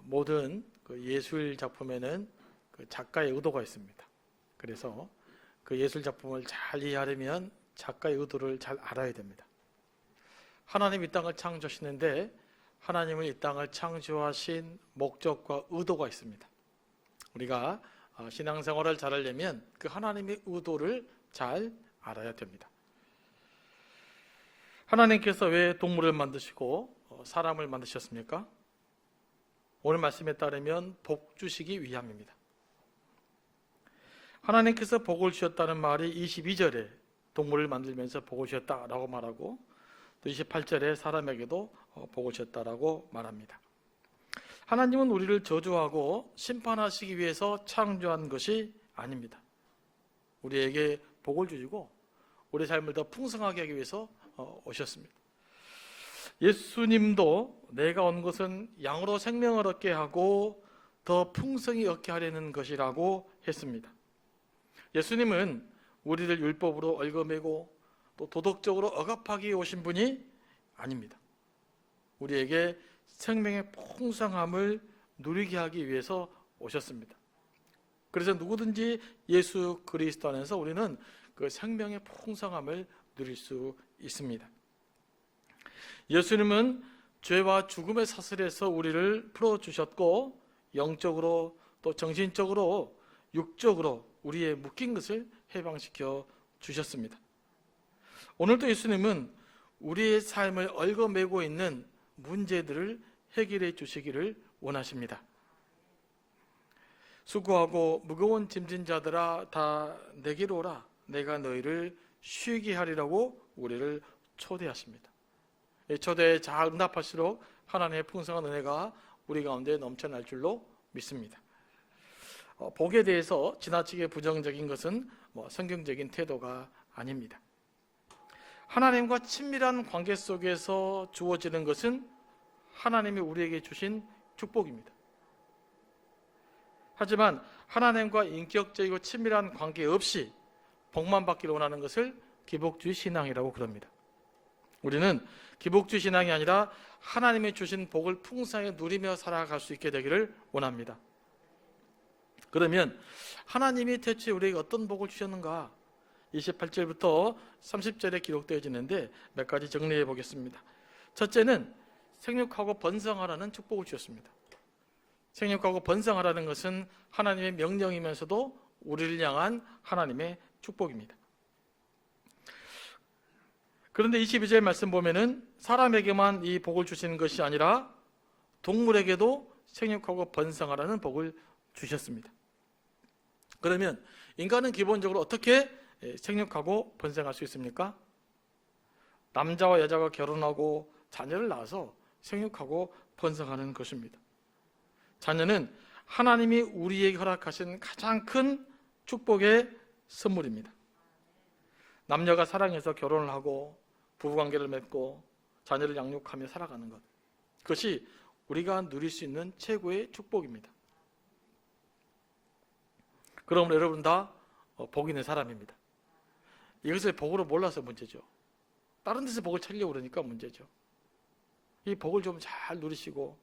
모든 그 예술 작품에는 그 작가의 의도가 있습니다. 그래서 그 예술 작품을 잘 이해하려면 작가의 의도를 잘 알아야 됩니다. 하나님이 이 땅을 창조하시는데 하나님은 이 땅을 창조하신 목적과 의도가 있습니다. 우리가 신앙생활을 잘하려면 그 하나님의 의도를 잘 알아야 됩니다. 하나님께서 왜 동물을 만드시고 사람을 만드셨습니까? 오늘 말씀에 따르면 복 주시기 위함입니다. 하나님께서 복을 주셨다는 말이 22절에 동물을 만들면서 복을 주셨다라고 말하고 또 28절에 사람에게도 복을 주셨다라고 말합니다. 하나님은 우리를 저주하고 심판하시기 위해서 창조한 것이 아닙니다. 우리에게 복을 주시고 우리 삶을 더 풍성하게 하기 위해서 오셨습니다. 예수님도 내가 온 것은 양으로 생명을 얻게 하고 더 풍성히 얻게 하려는 것이라고 했습니다. 예수님은 우리를 율법으로 얽어매고 또 도덕적으로 억압하기 위해 오신 분이 아닙니다. 우리에게 생명의 풍성함을 누리게 하기 위해서 오셨습니다. 그래서 누구든지 예수 그리스도 안에서 우리는 그 생명의 풍성함을 누릴 수 있습니다. 예수님은 죄와 죽음의 사슬에서 우리를 풀어주셨고 영적으로 또 정신적으로 육적으로 우리의 묶인 것을 해방시켜 주셨습니다. 오늘도 예수님은 우리의 삶을 얽어매고 있는 문제들을 해결해 주시기를 원하십니다. 수고하고 무거운 짐진 자들아 다 내게로 오라 내가 너희를 쉬게 하리라고 우리를 초대하십니다. 이 초대에 잘 응답할수록 하나님의 풍성한 은혜가 우리 가운데 넘쳐날 줄로 믿습니다. 복에 대해서 지나치게 부정적인 것은 성경적인 태도가 아닙니다. 하나님과 친밀한 관계 속에서 주어지는 것은 하나님이 우리에게 주신 축복입니다. 하지만 하나님과 인격적이고 친밀한 관계 없이 복만 받기를 원하는 것을 기복주의 신앙이라고 그럽니다. 우리는 기복주의 신앙이 아니라 하나님이 주신 복을 풍성하게 누리며 살아갈 수 있게 되기를 원합니다. 그러면 하나님이 대체 우리에게 어떤 복을 주셨는가? 28절부터 30절에 기록되어지는데 몇 가지 정리해 보겠습니다. 첫째는 생육하고 번성하라는 축복을 주셨습니다. 생육하고 번성하라는 것은 하나님의 명령이면서도 우리를 향한 하나님의 축복입니다. 그런데 22절 말씀 보면은 사람에게만 이 복을 주시는 것이 아니라 동물에게도 생육하고 번성하라는 복을 주셨습니다. 그러면 인간은 기본적으로 어떻게 생육하고 번성할 수 있습니까? 남자와 여자가 결혼하고 자녀를 낳아서 생육하고 번성하는 것입니다. 자녀는 하나님이 우리에게 허락하신 가장 큰 축복의 선물입니다. 남녀가 사랑해서 결혼을 하고 부부관계를 맺고 자녀를 양육하며 살아가는 것, 그것이 우리가 누릴 수 있는 최고의 축복입니다. 그러므로 여러분 다 복 있는 사람입니다. 이것을 복으로 몰라서 문제죠. 다른 데서 복을 찾으려고 그러니까 문제죠. 이 복을 좀 잘 누리시고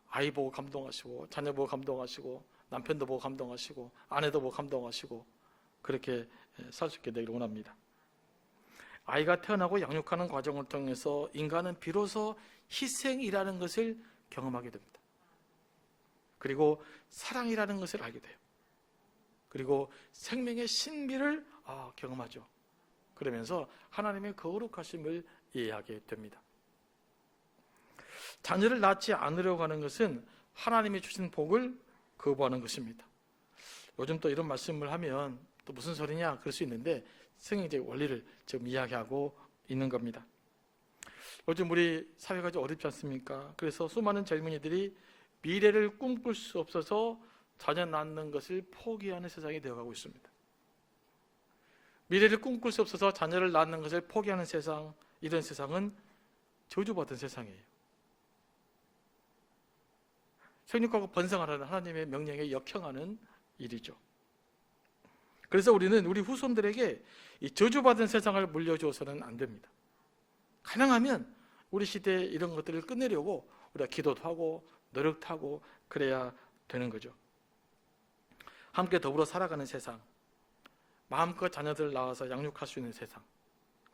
아이 보고 감동하시고 자녀 보고 감동하시고 남편도 보고 감동하시고 아내도 보고 감동하시고 그렇게 살 수 있게 되기를 원합니다. 아이가 태어나고 양육하는 과정을 통해서 인간은 비로소 희생이라는 것을 경험하게 됩니다. 그리고 사랑이라는 것을 알게 돼요. 그리고 생명의 신비를 경험하죠. 그러면서 하나님의 거룩하심을 이해하게 됩니다. 자녀를 낳지 않으려고 하는 것은 하나님이 주신 복을 거부하는 것입니다. 요즘 또 이런 말씀을 하면 또 무슨 소리냐 그럴 수 있는데 성경적 원리를 지금 이야기하고 있는 겁니다. 요즘 우리 사회가 좀 어렵지 않습니까? 그래서 수많은 젊은이들이 미래를 꿈꿀 수 없어서 자녀 낳는 것을 포기하는 세상이 되어가고 있습니다. 미래를 꿈꿀 수 없어서 자녀를 낳는 것을 포기하는 세상, 이런 세상은 저주받은 세상이에요. 생육하고 번성하라는 하나님의 명령에 역행하는 일이죠. 그래서 우리는 우리 후손들에게 이 저주받은 세상을 물려주어서는 안 됩니다. 가능하면 우리 시대에 이런 것들을 끝내려고 우리가 기도도 하고 노력하고 그래야 되는 거죠. 함께 더불어 살아가는 세상, 마음껏 자녀들 낳아서 양육할 수 있는 세상,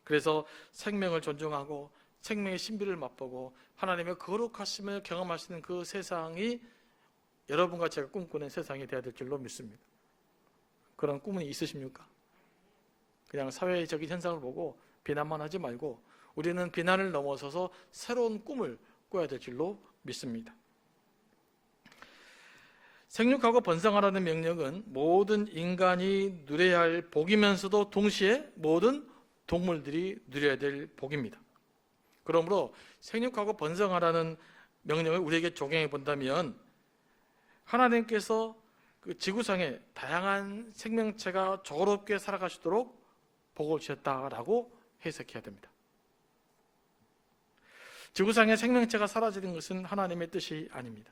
그래서 생명을 존중하고 생명의 신비를 맛보고 하나님의 거룩하심을 경험할 수 있는 그 세상이 여러분과 제가 꿈꾸는 세상이 되어야 될 줄로 믿습니다. 그런 꿈은 있으십니까? 그냥 사회적인 현상을 보고 비난만 하지 말고 우리는 비난을 넘어서서 새로운 꿈을 꿔야 될 줄로 믿습니다. 생육하고 번성하라는 명령은 모든 인간이 누려야 할 복이면서도 동시에 모든 동물들이 누려야 될 복입니다. 그러므로 생육하고 번성하라는 명령을 우리에게 적용해 본다면 하나님께서 그 지구상에 다양한 생명체가 조화롭게 살아갈 수 있도록 복을 주셨다라고 해석해야 됩니다. 지구상의 생명체가 사라지는 것은 하나님의 뜻이 아닙니다.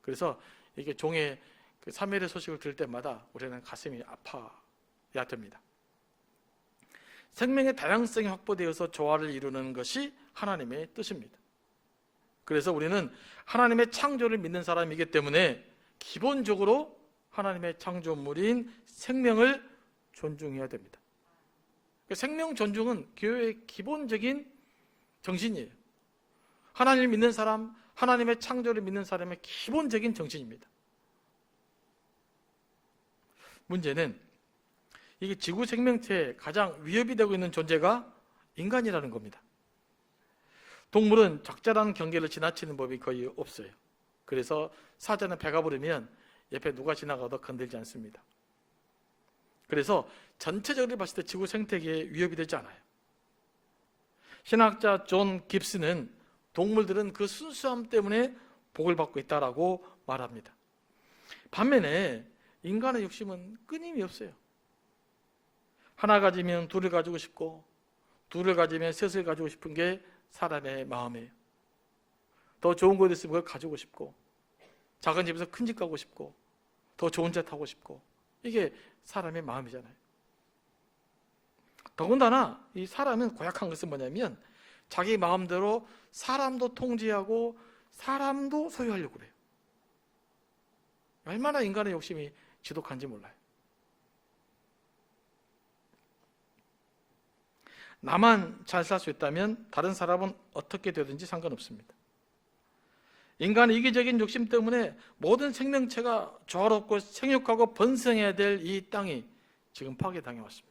그래서 이게 종의 그 사멸의 소식을 들을 때마다 우리는 가슴이 아파야 됩니다. 생명의 다양성이 확보되어서 조화를 이루는 것이 하나님의 뜻입니다. 그래서 우리는 하나님의 창조를 믿는 사람이기 때문에 기본적으로 하나님의 창조물인 생명을 존중해야 됩니다. 생명 존중은 교회의 기본적인 정신이에요. 하나님을 믿는 사람, 하나님의 창조를 믿는 사람의 기본적인 정신입니다. 문제는 이게 지구 생명체에 가장 위협이 되고 있는 존재가 인간이라는 겁니다. 동물은 적절한 경계를 지나치는 법이 거의 없어요. 그래서 사자는 배가 부르면 옆에 누가 지나가도 건들지 않습니다. 그래서 전체적으로 봤을 때 지구 생태계에 위협이 되지 않아요. 신학자 존 깁스는 동물들은 그 순수함 때문에 복을 받고 있다라고 말합니다. 반면에 인간의 욕심은 끊임이 없어요. 하나 가지면 둘을 가지고 싶고 둘을 가지면 셋을 가지고 싶은 게 사람의 마음이에요. 더 좋은 곳에 있으면 그걸 가지고 싶고 작은 집에서 큰 집 가고 싶고 더 좋은 차 타고 싶고 이게 사람의 마음이잖아요. 더군다나 이 사람은 고약한 것은 뭐냐면 자기 마음대로 사람도 통제하고 사람도 소유하려고 그래요. 얼마나 인간의 욕심이 지독한지 몰라요. 나만 잘 살 수 있다면 다른 사람은 어떻게 되든지 상관없습니다. 인간의 이기적인 욕심 때문에 모든 생명체가 조화롭고 생육하고 번성해야 될 이 땅이 지금 파괴당해 왔습니다.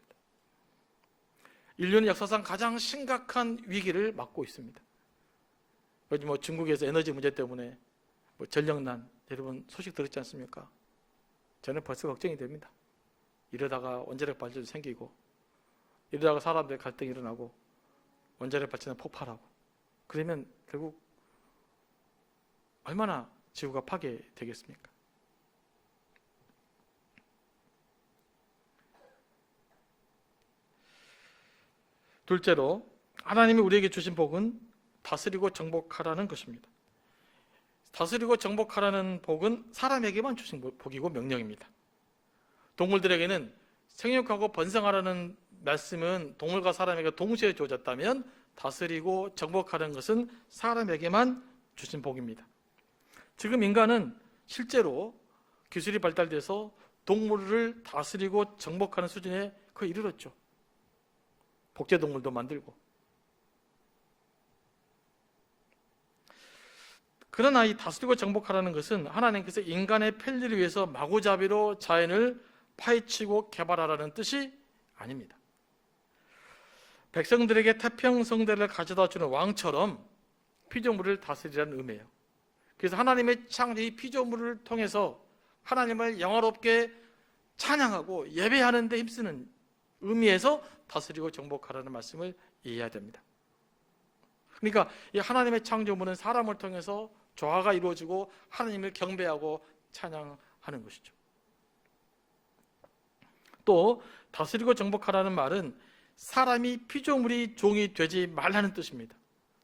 인류는 역사상 가장 심각한 위기를 맞고 있습니다. 요즘 중국에서 에너지 문제 때문에 전력난, 여러분 소식 들었지 않습니까? 저는 벌써 걱정이 됩니다. 이러다가 원자력 발전도 생기고 이러다가 사람들의 갈등이 일어나고 원자력 발전은 폭발하고 그러면 결국 얼마나 지구가 파괴되겠습니까? 둘째로 하나님이 우리에게 주신 복은 다스리고 정복하라는 것입니다. 다스리고 정복하라는 복은 사람에게만 주신 복이고 명령입니다. 동물들에게는 생육하고 번성하라는 말씀은 동물과 사람에게 동시에 주어졌다면 다스리고 정복하는 것은 사람에게만 주신 복입니다. 지금 인간은 실제로 기술이 발달돼서 동물을 다스리고 정복하는 수준에 거의 이르렀죠. 복제동물도 만들고. 그러나 이 다스리고 정복하라는 것은 하나님께서 인간의 편리를 위해서 마구잡이로 자연을 파헤치고 개발하라는 뜻이 아닙니다. 백성들에게 태평성대를 가져다 주는 왕처럼 피조물을 다스리라는 의미예요. 그래서 하나님의 창조 이 피조물을 통해서 하나님을 영화롭게 찬양하고 예배하는 데 힘쓰는 의미에서 다스리고 정복하라는 말씀을 이해해야 됩니다. 그러니까 이 하나님의 창조물은 사람을 통해서 조화가 이루어지고 하나님을 경배하고 찬양하는 것이죠. 또 다스리고 정복하라는 말은 사람이 피조물이 종이 되지 말라는 뜻입니다.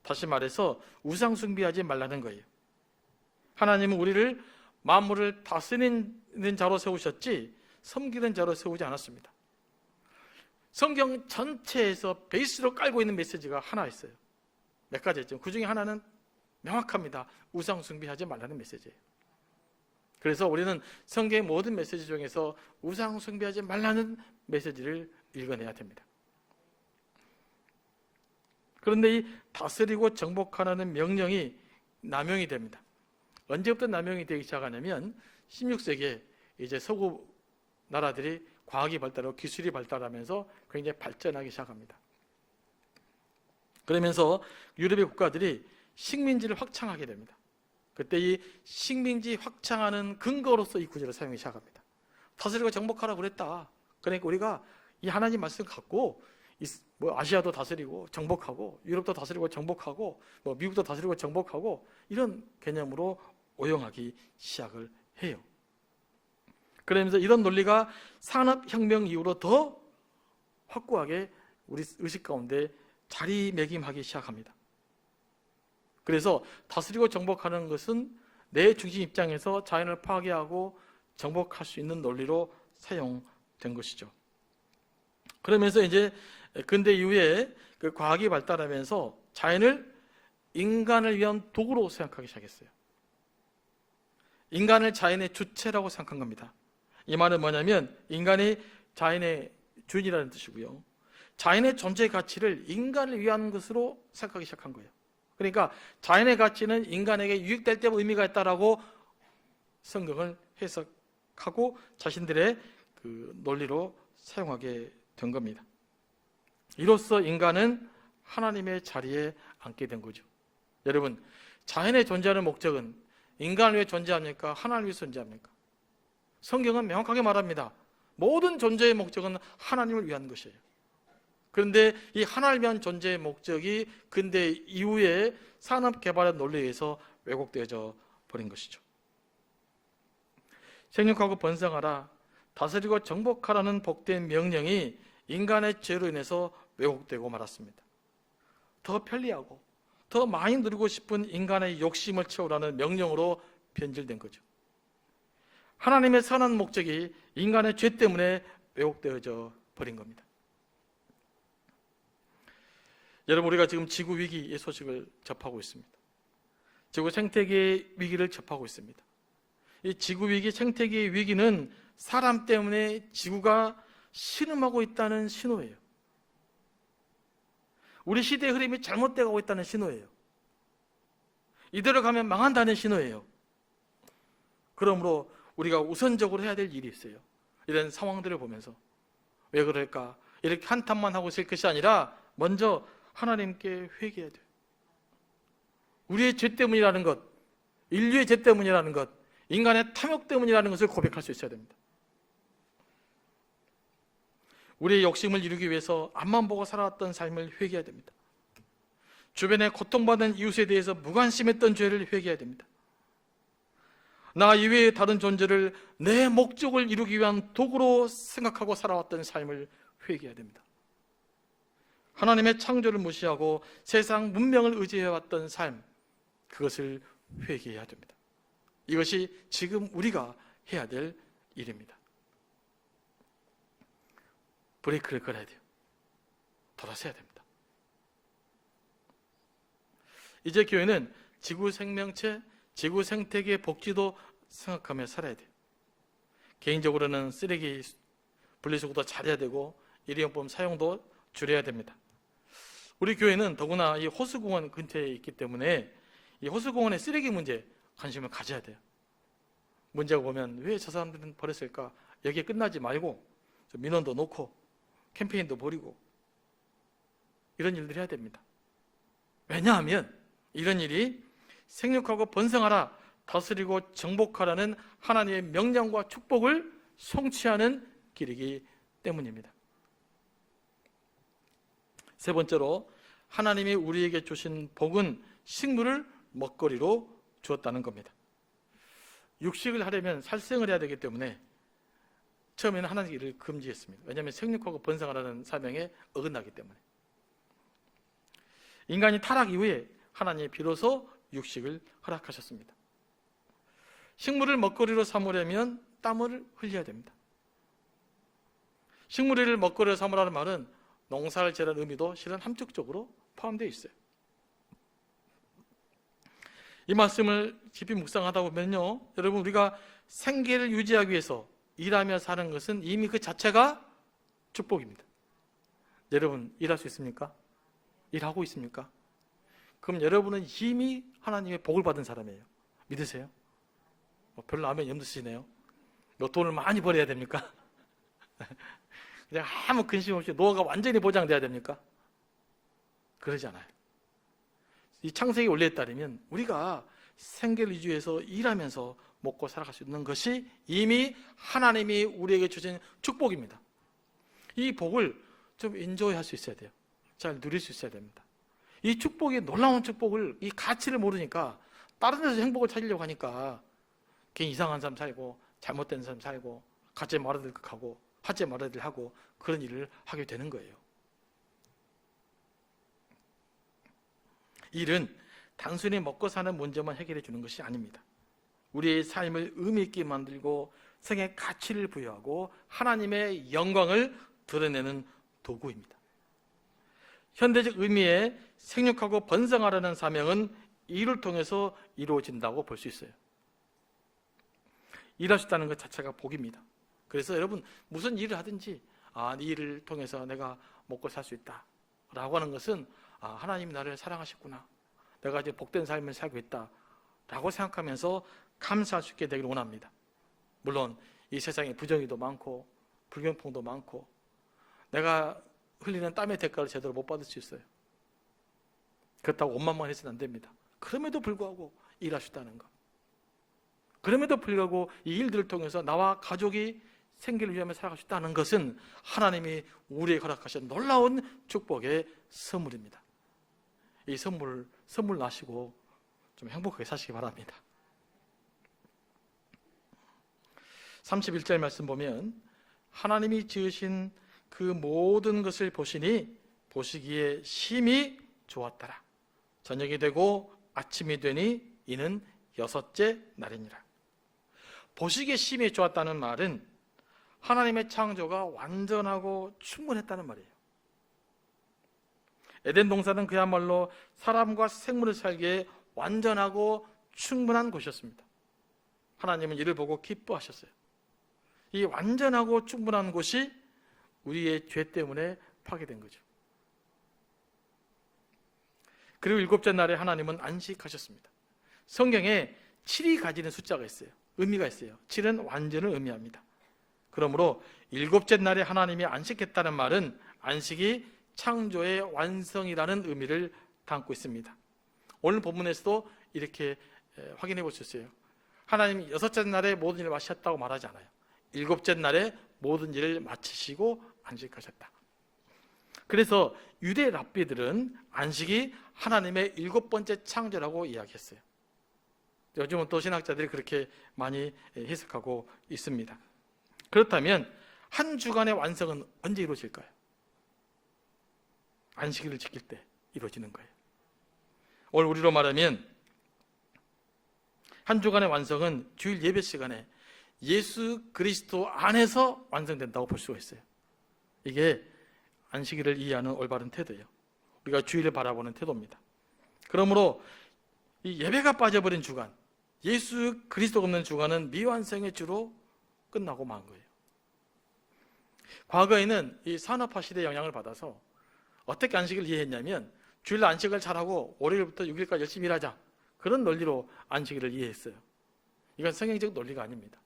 다시 말해서 우상 숭배하지 말라는 거예요. 하나님은 우리를 만물을 다스리는 자로 세우셨지 섬기는 자로 세우지 않았습니다. 성경 전체에서 베이스로 깔고 있는 메시지가 하나 있어요. 몇 가지 있죠. 그 중에 하나는 명확합니다. 우상 숭배하지 말라는 메시지예요. 그래서 우리는 성경의 모든 메시지 중에서 우상 숭배하지 말라는 메시지를 읽어내야 됩니다. 그런데 이 다스리고 정복하라는 명령이 남용이 됩니다. 언제부터 남용이 되기 시작하냐면 16세기에 이제 서구 나라들이 과학이 발달하고 기술이 발달하면서 굉장히 발전하기 시작합니다. 그러면서 유럽의 국가들이 식민지를 확장하게 됩니다. 그때 이 식민지 확장하는 근거로서 이 구절을 사용하기 시작합니다. 다스리고 정복하라고 그랬다. 그러니까 우리가 이 하나님 말씀 갖고 아시아도 다스리고 정복하고 유럽도 다스리고 정복하고 미국도 다스리고 정복하고 이런 개념으로 오용하기 시작을 해요. 그러면서 이런 논리가 산업혁명 이후로 더 확고하게 우리 의식 가운데 자리매김하기 시작합니다. 그래서 다스리고 정복하는 것은 내 중심 입장에서 자연을 파괴하고 정복할 수 있는 논리로 사용된 것이죠. 그러면서 이제 근대 이후에 그 과학이 발달하면서 자연을 인간을 위한 도구로 생각하기 시작했어요. 인간을 자연의 주체라고 생각한 겁니다. 이 말은 뭐냐면 인간이 자연의 주인이라는 뜻이고요. 자연의 존재 가치를 인간을 위한 것으로 생각하기 시작한 거예요. 그러니까 자연의 가치는 인간에게 유익될 때 의미가 있다라고 성경을 해석하고 자신들의 그 논리로 사용하게 된 겁니다. 이로써 인간은 하나님의 자리에 앉게 된 거죠. 여러분, 자연의 존재하는 목적은 인간을 위해 존재합니까? 하나님을 위해 존재합니까? 성경은 명확하게 말합니다. 모든 존재의 목적은 하나님을 위한 것이에요. 그런데 이 하나님을 위한 존재의 목적이 근대 이후에 산업개발의 논리에 의해서 왜곡되어져 버린 것이죠. 생육하고 번성하라, 다스리고 정복하라는 복된 명령이 인간의 죄로 인해서 왜곡되고 말았습니다. 더 편리하고 더 많이 누리고 싶은 인간의 욕심을 채우라는 명령으로 변질된 거죠. 하나님의 선한 목적이 인간의 죄 때문에 왜곡되어져 버린 겁니다. 여러분, 우리가 지금 지구 위기의 소식을 접하고 있습니다. 지구 생태계의 위기를 접하고 있습니다. 이 지구 위기, 생태계의 위기는 사람 때문에 지구가 신음하고 있다는 신호예요. 우리 시대의 흐름이 잘못되어 가고 있다는 신호예요. 이대로 가면 망한다는 신호예요. 그러므로 우리가 우선적으로 해야 될 일이 있어요. 이런 상황들을 보면서 왜 그럴까? 이렇게 한탄만 하고 있을 것이 아니라 먼저 하나님께 회개해야 돼요. 우리의 죄 때문이라는 것, 인류의 죄 때문이라는 것, 인간의 탐욕 때문이라는 것을 고백할 수 있어야 됩니다. 우리의 욕심을 이루기 위해서 앞만 보고 살아왔던 삶을 회개해야 됩니다. 주변에 고통받는 이웃에 대해서 무관심했던 죄를 회개해야 됩니다. 나 이외의 다른 존재를 내 목적을 이루기 위한 도구로 생각하고 살아왔던 삶을 회개해야 됩니다. 하나님의 창조를 무시하고 세상 문명을 의지해왔던 삶, 그것을 회개해야 됩니다. 이것이 지금 우리가 해야 될 일입니다. 브레이크를 걸어야 돼요. 돌아서야 됩니다. 이제 교회는 지구 생명체, 지구 생태계 복지도 생각하며 살아야 돼요. 개인적으로는 쓰레기 분리수거도 잘해야 되고 일회용품 사용도 줄여야 됩니다. 우리 교회는 더구나 이 호수공원 근처에 있기 때문에 이 호수공원의 쓰레기 문제에 관심을 가져야 돼요. 문제가 보면 왜 저 사람들은 버렸을까? 여기에 끝나지 말고 민원도 놓고 캠페인도 벌이고 이런 일들을 해야 됩니다. 왜냐하면 이런 일이 생육하고 번성하라, 다스리고 정복하라는 하나님의 명령과 축복을 성취하는 길이기 때문입니다. 세 번째로 하나님이 우리에게 주신 복은 식물을 먹거리로 주었다는 겁니다. 육식을 하려면 살생을 해야 되기 때문에 처음에는 하나님 이를 금지했습니다. 왜냐하면 생육하고 번성하라는 사명에 어긋나기 때문에. 인간이 타락 이후에 하나님이 비로소 육식을 허락하셨습니다. 식물을 먹거리로 삼으려면 땀을 흘려야 됩니다. 식물을 먹거리로 삼으라는 말은 농사를 지으라는 의미도 실은 함축적으로 포함되어 있어요. 이 말씀을 깊이 묵상하다 보면요, 여러분, 우리가 생계를 유지하기 위해서 일하며 사는 것은 이미 그 자체가 축복입니다. 여러분, 일할 수 있습니까? 일하고 있습니까? 그럼 여러분은 이미 하나님의 복을 받은 사람이에요. 믿으세요? 별로 안 염두 쓰시네요. 돈을 많이 벌어야 됩니까? 그냥 아무 근심 없이 노후가 완전히 보장돼야 됩니까? 그러지 않아요. 이 창세기 원리에 따르면 우리가 생계를 유지해서 일하면서 먹고 살아갈 수 있는 것이 이미 하나님이 우리에게 주신 축복입니다. 이 복을 좀 인조할 수 있어야 돼요. 잘 누릴 수 있어야 됩니다. 이 축복이, 놀라운 축복을, 이 가치를 모르니까 다른 데서 행복을 찾으려고 하니까 괜히 이상한 사람 살고 잘못된 사람 살고 가짜 말아들 하고 하재 말아들 하고 그런 일을 하게 되는 거예요. 일은 단순히 먹고 사는 문제만 해결해 주는 것이 아닙니다. 우리의 삶을 의미 있게 만들고 생의 가치를 부여하고 하나님의 영광을 드러내는 도구입니다. 현대적 의미의 생육하고 번성하라는 사명은 일을 통해서 이루어진다고 볼 수 있어요. 일할 수 있다는 것 자체가 복입니다. 그래서 여러분, 무슨 일을 하든지 이 일을 통해서 내가 먹고 살 수 있다 라고 하는 것은 하나님이 나를 사랑하셨구나, 내가 이제 복된 삶을 살고 있다 라고 생각하면서 감사할 수 있게 되기를 원합니다. 물론 이 세상에 부정의도 많고 불경통도 많고 내가 흘리는 땀의 대가를 제대로 못 받을 수 있어요. 그렇다고 원망만 해서는 안 됩니다. 그럼에도 불구하고 일할 수 있다는 것, 그럼에도 불구하고 이 일들을 통해서 나와 가족이 생계를 위하며 살아갈 수 있다는 것은 하나님이 우리에게 허락하신 놀라운 축복의 선물입니다. 이 선물 나시고 좀 행복하게 사시기 바랍니다. 31절 말씀 보면 하나님이 지으신 그 모든 것을 보시니 보시기에 심히 좋았더라. 저녁이 되고 아침이 되니 이는 6째 날이니라. 보시기에 심히 좋았다는 말은 하나님의 창조가 완전하고 충분했다는 말이에요. 에덴 동산은 그야말로 사람과 생물을 살기에 완전하고 충분한 곳이었습니다. 하나님은 이를 보고 기뻐하셨어요. 이 완전하고 충분한 곳이 우리의 죄 때문에 파괴된 거죠. 그리고 7째 날에 하나님은 안식하셨습니다. 성경에 7이 가지는 숫자가 있어요. 의미가 있어요. 7은 완전을 의미합니다. 그러므로 7째 날에 하나님이 안식했다는 말은 안식이 창조의 완성이라는 의미를 담고 있습니다. 오늘 본문에서도 이렇게 확인해 볼 수 있어요. 하나님이 6째 날에 모든 일을 마치셨다고 말하지 않아요. 7째 날에 모든 일을 마치시고 안식하셨다. 그래서 유대 랍비들은 안식이 하나님의 7번째 창조라고 이야기했어요. 요즘은 또 신학자들이 그렇게 많이 해석하고 있습니다. 그렇다면 한 주간의 완성은 언제 이루어질까요? 안식일을 지킬 때 이루어지는 거예요. 오늘 우리로 말하면 한 주간의 완성은 주일 예배 시간에 예수 그리스도 안에서 완성된다고 볼 수가 있어요. 이게 안식일을 이해하는 올바른 태도예요. 우리가 주일을 바라보는 태도입니다. 그러므로 이 예배가 빠져버린 주간, 예수 그리스도가 없는 주간은 미완성의 주로 끝나고 만 거예요. 과거에는 이 산업화 시대의 영향을 받아서 어떻게 안식을 이해했냐면 주일 안식을 잘하고 월요일부터 6일까지 열심히 일하자, 그런 논리로 안식일을 이해했어요. 이건 성경적 논리가 아닙니다.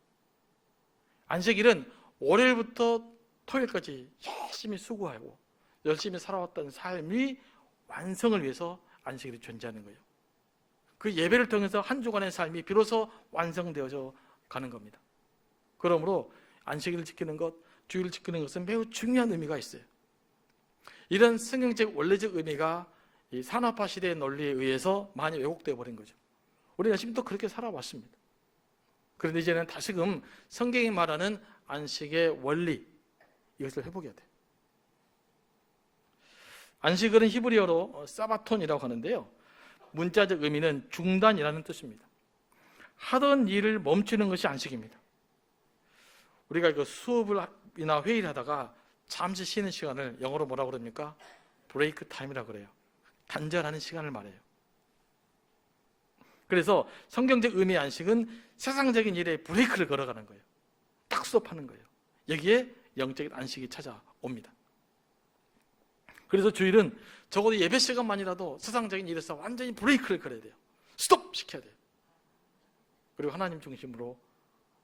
안식일은 월요일부터 토요일까지 열심히 수고하고 열심히 살아왔던 삶이 완성을 위해서 안식일이 존재하는 거예요. 그 예배를 통해서 한 주간의 삶이 비로소 완성되어져 가는 겁니다. 그러므로 안식일을 지키는 것, 주일을 지키는 것은 매우 중요한 의미가 있어요. 이런 성경적 원래적 의미가 이 산업화 시대의 논리에 의해서 많이 왜곡되어 버린 거죠. 우리 열심히 또 그렇게 살아왔습니다. 그런데 이제는 다시금 성경이 말하는 안식의 원리, 이것을 회복해야 돼요. 안식일은 히브리어로 사바톤이라고 하는데요, 문자적 의미는 중단이라는 뜻입니다. 하던 일을 멈추는 것이 안식입니다. 우리가 그 수업이나 회의를 하다가 잠시 쉬는 시간을 영어로 뭐라고 그럽니까? 브레이크 타임이라고 그래요. 단절하는 시간을 말해요. 그래서 성경적 의미의 안식은 세상적인 일에 브레이크를 걸어가는 거예요. 딱 스톱하는 거예요. 여기에 영적인 안식이 찾아옵니다. 그래서 주일은 적어도 예배 시간만이라도 세상적인 일에서 완전히 브레이크를 걸어야 돼요. 스톱 시켜야 돼요. 그리고 하나님 중심으로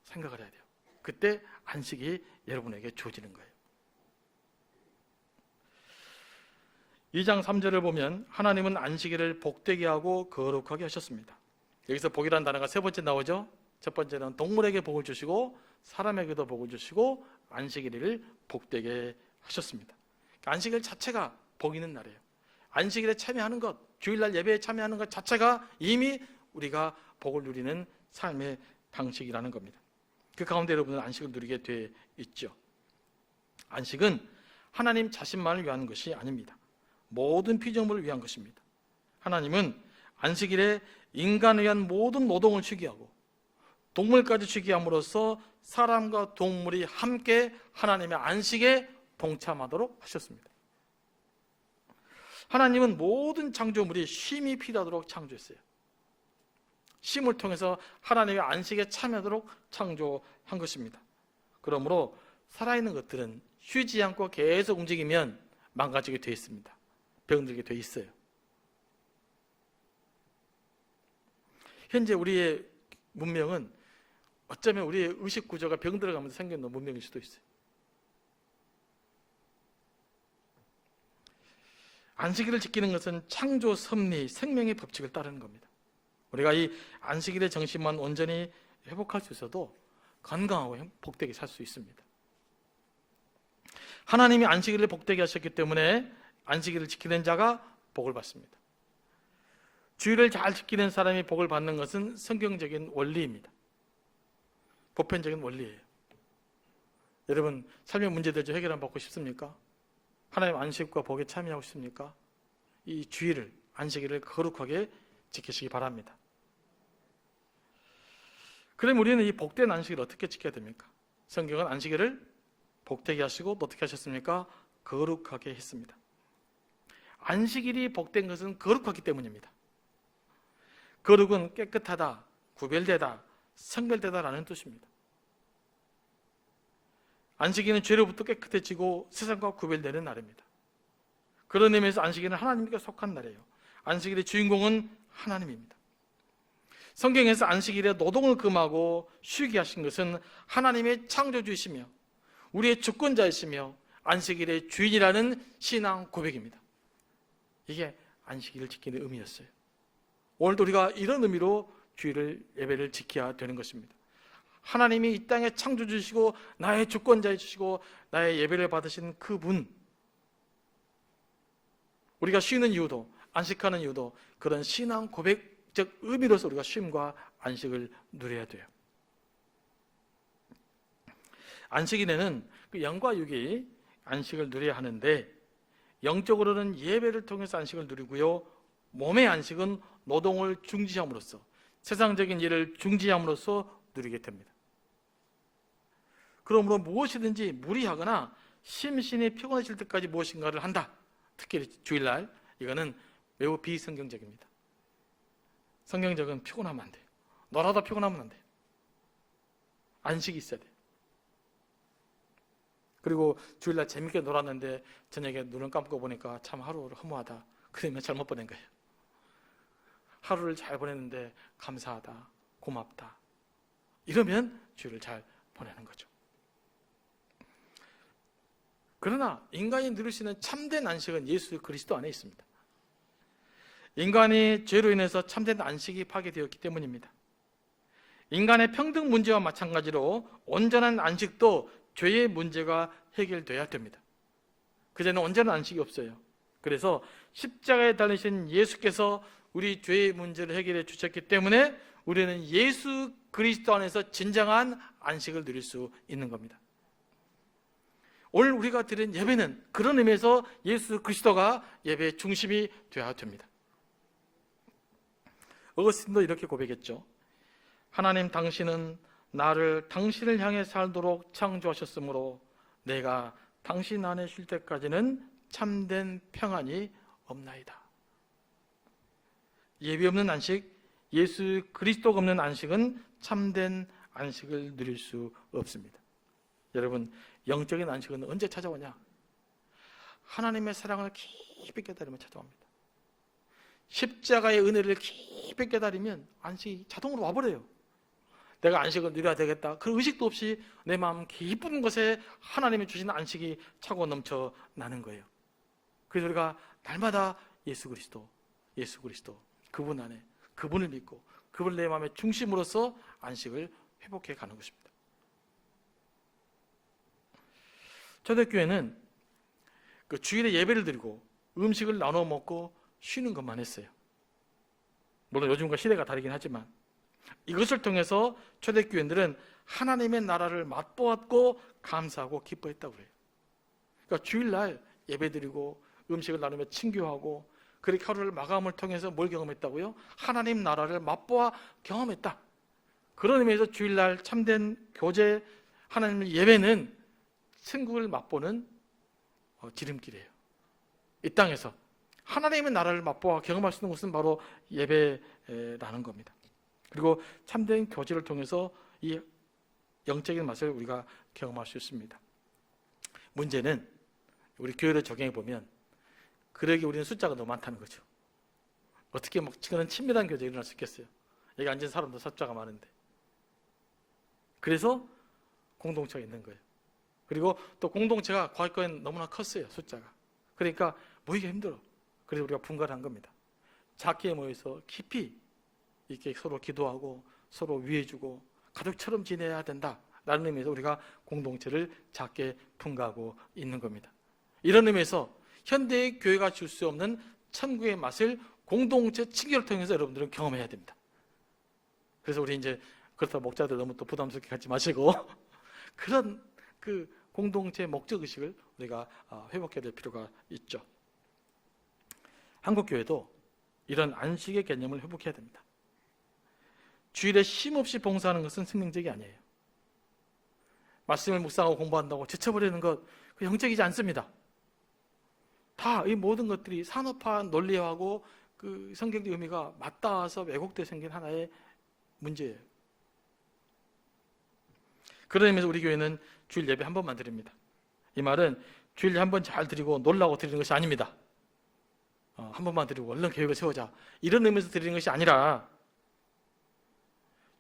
생각을 해야 돼요. 그때 안식이 여러분에게 주어지는 거예요. 2장 3절을 보면 하나님은 안식일을 복되게 하고 거룩하게 하셨습니다. 여기서 복이라는 단어가 세 번째 나오죠. 첫 번째는 동물에게 복을 주시고 사람에게도 복을 주시고 안식일을 복되게 하셨습니다. 안식일 자체가 복 있는 날이에요. 안식일에 참여하는 것, 주일날 예배에 참여하는 것 자체가 이미 우리가 복을 누리는 삶의 방식이라는 겁니다. 그 가운데 여러분은 안식을 누리게 돼 있죠. 안식은 하나님 자신만을 위한 것이 아닙니다. 모든 피조물을 위한 것입니다. 하나님은 안식일에 인간을 위한 모든 노동을 쉬게 하고 동물까지 쉬게 함으로써 사람과 동물이 함께 하나님의 안식에 동참하도록 하셨습니다. 하나님은 모든 창조물이 쉼이 필요하도록 창조했어요. 쉼을 통해서 하나님의 안식에 참여하도록 창조한 것입니다. 그러므로 살아있는 것들은 쉬지 않고 계속 움직이면 망가지게 되어 있습니다. 병들게 되어 있어요. 현재 우리의 문명은 어쩌면 우리의 의식 구조가 병들어가면서 생겨난 문명일 수도 있어요. 안식일을 지키는 것은 창조 섭리, 생명의 법칙을 따르는 겁니다. 우리가 이 안식일의 정신만 온전히 회복할 수 있어도 건강하고 복되게 살 수 있습니다. 하나님이 안식일을 복되게 하셨기 때문에 안식일을 지키는 자가 복을 받습니다. 주일을 잘 지키는 사람이 복을 받는 것은 성경적인 원리입니다. 보편적인 원리예요. 여러분, 삶의 문제들 좀 해결 안 받고 싶습니까? 하나님 안식과 복에 참여하고 싶습니까? 이 주일을, 안식일을 거룩하게 지키시기 바랍니다. 그럼 우리는 이 복된 안식일을 어떻게 지켜야 됩니까? 성경은 안식일을 복되게 하시고 어떻게 하셨습니까? 거룩하게 했습니다. 안식일이 복된 것은 거룩하기 때문입니다. 거룩은 깨끗하다, 구별되다, 성별되다라는 뜻입니다. 안식일은 죄로부터 깨끗해지고 세상과 구별되는 날입니다. 그런 의미에서 안식일은 하나님께 속한 날이에요. 안식일의 주인공은 하나님입니다. 성경에서 안식일에 노동을 금하고 쉬게 하신 것은 하나님의 창조주이시며 우리의 주권자이시며 안식일의 주인이라는 신앙 고백입니다. 이게 안식일을 지키는 의미였어요. 오늘도 우리가 이런 의미로 주일을, 예배를 지켜야 되는 것입니다. 하나님이 이 땅에 창조주시고 나의 주권자이시고 나의 예배를 받으신 그분, 우리가 쉬는 이유도, 안식하는 이유도 그런 신앙 고백적 의미로서 우리가 쉼과 안식을 누려야 돼요. 안식일에는 그 영과 육이 안식을 누려야 하는데, 영적으로는 예배를 통해서 안식을 누리고요, 몸의 안식은 노동을 중지함으로써, 세상적인 일을 중지함으로써 누리게 됩니다. 그러므로 무엇이든지 무리하거나 심신이 피곤해질 때까지 무엇인가를 한다, 특히 주일날, 이거는 매우 비성경적입니다. 성경적은 피곤하면 안 돼요. 놀아도 피곤하면 안 돼요. 안식이 있어야 돼요. 그리고 주일날 재밌게 놀았는데 저녁에 눈을 감고 보니까 참 하루를 허무하다, 그러면 잘못 보낸 거예요. 하루를 잘 보냈는데 감사하다, 고맙다, 이러면 주일을 잘 보내는 거죠. 그러나 인간이 누릴 수 있는 참된 안식은 예수 그리스도 안에 있습니다. 인간이 죄로 인해서 참된 안식이 파괴되었기 때문입니다. 인간의 평등 문제와 마찬가지로 온전한 안식도 죄의 문제가 해결돼야 됩니다. 그전에는 온전한 안식이 없어요. 그래서 십자가에 달리신 예수께서 우리 죄의 문제를 해결해 주셨기 때문에 우리는 예수 그리스도 안에서 진정한 안식을 누릴 수 있는 겁니다. 오늘 우리가 드린 예배는 그런 의미에서 예수 그리스도가 예배의 중심이 되어야 됩니다. 어거스틴도 이렇게 고백했죠. 하나님, 당신은 나를 당신을 향해 살도록 창조하셨으므로 내가 당신 안에 쉴 때까지는 참된 평안이 없나이다. 예배 없는 안식, 예수 그리스도가 없는 안식은 참된 안식을 누릴 수 없습니다. 여러분, 영적인 안식은 언제 찾아오냐? 하나님의 사랑을 깊이 깨달으면 찾아옵니다. 십자가의 은혜를 깊이 깨달으면 안식이 자동으로 와버려요. 내가 안식을 누려야 되겠다, 그런 의식도 없이 내 마음 깊은 곳에 하나님이 주신 안식이 차고 넘쳐 나는 거예요. 그래서 우리가 날마다 예수 그리스도 그분 안에, 그분을 믿고 그분을 내 마음의 중심으로서 안식을 회복해 가는 것입니다. 초대교회는 그 주일에 예배를 드리고 음식을 나눠 먹고 쉬는 것만 했어요. 물론 요즘과 시대가 다르긴 하지만 이것을 통해서 초대교회들은 하나님의 나라를 맛보았고 감사하고 기뻐했다고 그래요. 그러니까 주일날 예배드리고 음식을 나누며 친교하고 그렇게 하루를 마감을 통해서 뭘 경험했다고요? 하나님 나라를 맛보아 경험했다. 그런 의미에서 주일날 참된 교제, 하나님의 예배는 천국을 맛보는 지름길이에요. 이 땅에서 하나님의 나라를 맛보아 경험할 수 있는 것은 바로 예배라는 겁니다. 그리고 참된 교제를 통해서 이 영적인 맛을 우리가 경험할 수 있습니다. 문제는 우리 교회를 적용해 보면 그러기 우리는 숫자가 너무 많다는 거죠. 어떻게 막 그런 친밀한 교제가 일어날 수 있겠어요? 여기 앉은 사람도 숫자가 많은데. 그래서 공동체가 있는 거예요. 그리고 또 공동체가 과거엔 너무나 컸어요, 숫자가. 그러니까 모이기가 힘들어. 그래서 우리가 분갈한 겁니다. 작게 모여서 깊이 이렇게 서로 기도하고 서로 위해주고 가족처럼 지내야 된다라는 의미에서 우리가 공동체를 작게 분가하고 있는 겁니다. 이런 의미에서 현대의 교회가 줄 수 없는 천국의 맛을 공동체 친교를 통해서 여러분들은 경험해야 됩니다. 그래서 우리 이제 그렇다고 목자들 너무 또 부담스럽게 갖지 마시고 그런 그 공동체 목적 의식을 우리가 회복해야 될 필요가 있죠. 한국 교회도 이런 안식의 개념을 회복해야 됩니다. 주일에 쉼없이 봉사하는 것은 생명적이 아니에요. 말씀을 묵상하고 공부한다고 지쳐버리는 것, 그 영적이지 않습니다. 다 이 모든 것들이 산업화 논리하고 그 성경적 의미가 맞닿아서 왜곡돼 생긴 하나의 문제예요. 그런 의미에서 우리 교회는 주일 예배 한 번만 드립니다. 이 말은 주일 한 번 잘 드리고 놀라고 드리는 것이 아닙니다. 한 번만 드리고 얼른 계획을 세우자, 이런 의미에서 드리는 것이 아니라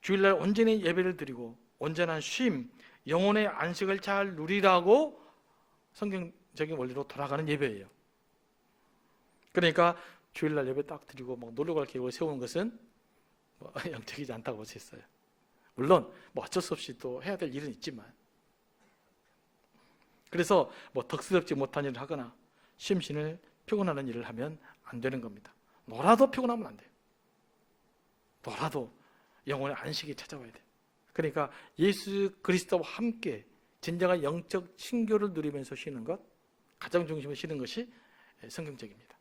주일날 온전히 예배를 드리고 온전한 쉼, 영혼의 안식을 잘 누리라고 성경적인 원리로 돌아가는 예배예요. 그러니까 주일날 예배 딱 드리고 막 놀러 갈 계획을 세우는 것은 영적이지 않다고 볼 수 있어요. 물론 어쩔 수 없이 또 해야 될 일은 있지만, 그래서 덕스럽지 못한 일을 하거나 심신을 피곤하는 일을 하면 안 되는 겁니다. 놀아도 피곤하면 안 돼요. 놀아도 영혼의 안식이 찾아와야 돼요. 그러니까 예수 그리스도와 함께 진정한 영적 친교를 누리면서 쉬는 것, 가정 중심에 쉬는 것이 성경적입니다.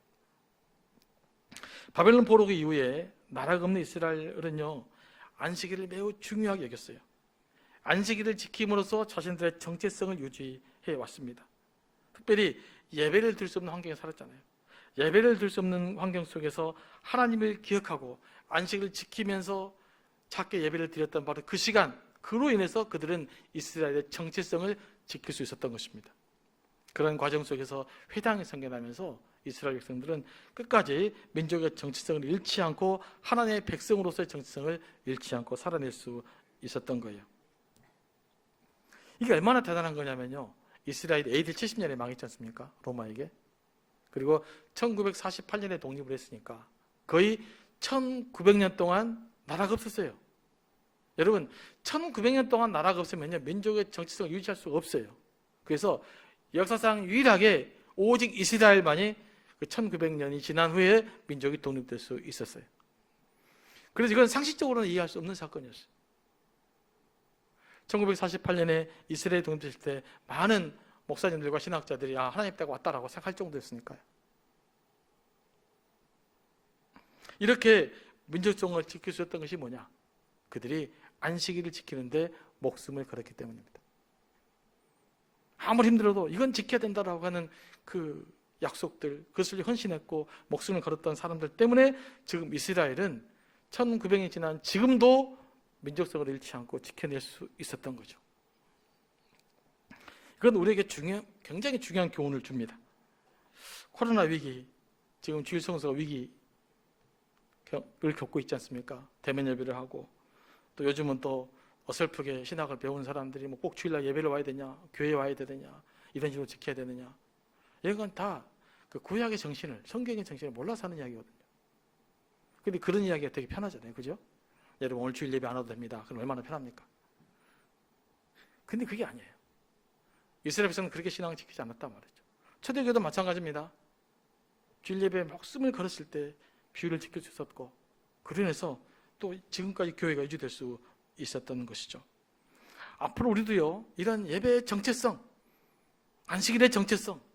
바벨론 포로기 이후에 나라가 없는 이스라엘은요, 안식일을 매우 중요하게 여겼어요. 안식일을 지킴으로써 자신들의 정체성을 유지해 왔습니다. 특별히 예배를 드릴 수 없는 환경에 살았잖아요. 예배를 드릴 수 없는 환경 속에서 하나님을 기억하고 안식을 지키면서 작게 예배를 드렸던 바로 그 시간, 그로 인해서 그들은 이스라엘의 정체성을 지킬 수 있었던 것입니다. 그런 과정 속에서 회당이 생겨나면서 이스라엘 백성들은 끝까지 민족의 정체성을 잃지 않고 하나님의 백성으로서의 정체성을 잃지 않고 살아낼 수 있었던 거예요. 이게 얼마나 대단한 거냐면요, 이스라엘이 AD 70년에 망했지 않습니까? 로마에게. 그리고 1948년에 독립을 했으니까 거의 1900년 동안 나라가 없었어요. 여러분, 1900년 동안 나라가 없으면요, 민족의 정체성을 유지할 수가 없어요. 그래서 역사상 유일하게 오직 이스라엘만이 그 1900년이 지난 후에 민족이 독립될 수 있었어요. 그래서 이건 상식적으로는 이해할 수 없는 사건이었어요. 1948년에 이스라엘이 독립됐을 때 많은 목사님들과 신학자들이 하나님 때가 왔다라고 생각할 정도였으니까요. 이렇게 민족성을 지킬 수 있었던 것이 뭐냐? 그들이 안식일을 지키는데 목숨을 걸었기 때문입니다. 아무리 힘들어도 이건 지켜야 된다라고 하는 그 약속들, 그것을 헌신했고 목숨을 걸었던 사람들 때문에 지금 이스라엘은 1900년이 지난 지금도 민족성을 잃지 않고 지켜낼 수 있었던 거죠. 그건 우리에게 굉장히 중요한 교훈을 줍니다. 코로나 위기, 지금 주일 성서가 위기를 겪고 있지 않습니까? 대면 예배를 하고, 또 요즘은 또 어설프게 신학을 배우는 사람들이 뭐 꼭 주일날 예배를 와야 되냐, 교회에 와야 되느냐, 이런 식으로 지켜야 되느냐. 이건 다 그 구약의 정신을, 성경의 정신을 몰라서 하는 이야기거든요. 근데 그런 이야기가 되게 편하잖아요. 그죠? 여러분 오늘 주일 예배 안 와도 됩니다. 그럼 얼마나 편합니까? 근데 그게 아니에요. 이스라엘 백성은 그렇게 신앙을 지키지 않았단 말이죠. 초대교회도 마찬가지입니다. 주일 예배에 목숨을 걸었을 때 비율을 지킬 수 있었고, 그로 인해서 또 지금까지 교회가 유지될 수 있었던 것이죠. 앞으로 우리도요, 이런 예배의 정체성, 안식일의 정체성,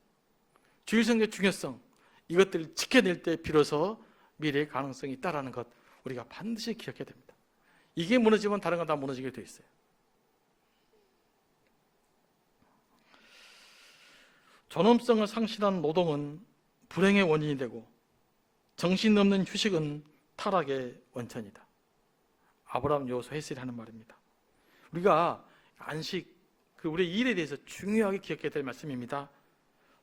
주일 성경의 중요성, 이것들을 지켜낼 때 비로소 미래의 가능성이 있다는 것, 우리가 반드시 기억해야 됩니다. 이게 무너지면 다른 건 다 무너지게 돼 있어요. 존엄성을 상실한 노동은 불행의 원인이 되고, 정신없는 휴식은 타락의 원천이다. 아브라함 여호수아 헬셀이 하는 말입니다. 우리가 안식, 우리의 일에 대해서 중요하게 기억해야 될 말씀입니다.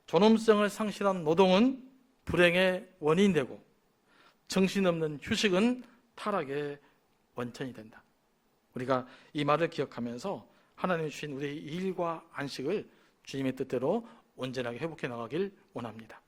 존엄성을 상실한 노동은 불행의 원인이 되고, 정신없는 휴식은 타락의 원천이 된다. 우리가 이 말을 기억하면서 하나님이 주신 우리의 일과 안식을 주님의 뜻대로 온전하게 회복해 나가길 원합니다.